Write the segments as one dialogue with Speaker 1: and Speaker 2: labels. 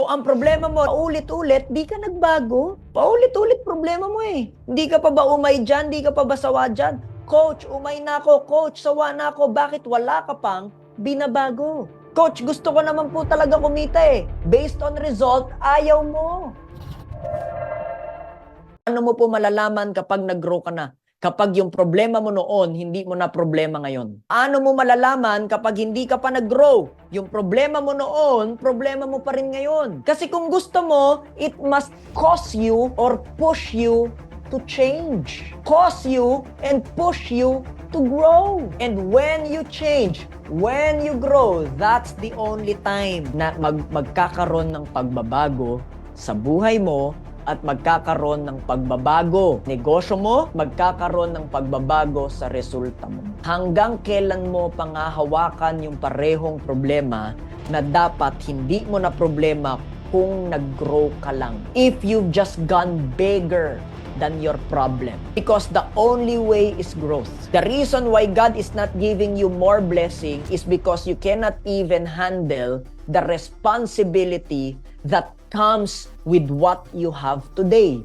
Speaker 1: Kung ang problema mo, paulit-ulit, di ka nagbago. Paulit-ulit problema mo eh. Hindi ka pa ba umay dyan? Hindi ka pa ba sawa dyan? Coach, umay na ako. Coach, sawa na ako. Bakit wala ka pang binabago? Coach, gusto ko naman po talaga kumita eh. Based on result, ayaw mo. Ano mo po malalaman kapag nag-grow ka na? Kapag yung problema mo noon, hindi mo na problema ngayon. Ano mo malalaman kapag hindi ka pa nag-grow? Yung problema mo noon, problema mo pa rin ngayon. Kasi kung gusto mo, it must cause you or push you to change. Cause you and push you to grow. And when you change, when you grow, that's the only time na magkakaroon ng pagbabago sa buhay mo at magkakaroon ng pagbabago. Negosyo mo, magkakaroon ng pagbabago sa resulta mo. Hanggang kailan mo pangahawakan yung parehong problema na dapat hindi mo na problema kung nag-grow ka lang. If you've just gone bigger than your problem. Because the only way is growth. The reason why God is not giving you more blessing is because you cannot even handle the responsibility that comes with what you have today.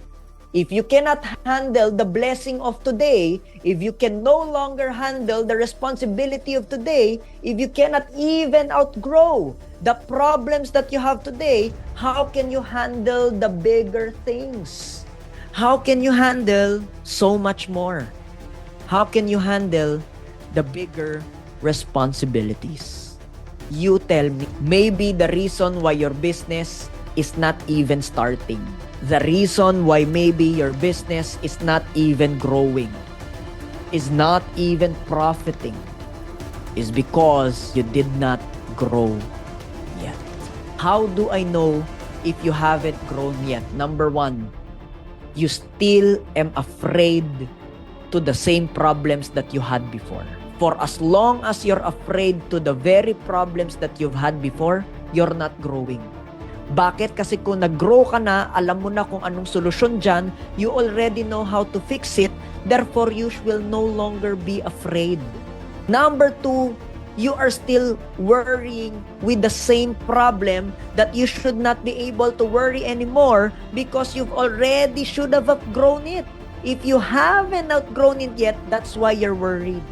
Speaker 1: If you cannot handle the blessing of today, if you can no longer handle the responsibility of today, if you cannot even outgrow the problems that you have today, how can you handle the bigger things? How can you handle so much more? How can you handle the bigger responsibilities? You tell me, maybe the reason why your business is not even starting. The reason why maybe your business is not even growing, is not even profiting, is because you did not grow yet. How do I know if you haven't grown yet? Number one, you still am afraid to the same problems that you had before. For as long as you're afraid to the very problems that you've had before, you're not growing. Bakit? Kasi kung nag-grow ka na, alam mo na kung anong solusyon dyan, you already know how to fix it, therefore you will no longer be afraid. Number two, you are still worrying with the same problem that you should not be able to worry anymore because you've already should have outgrown it. If you haven't outgrown it yet, that's why you're worried.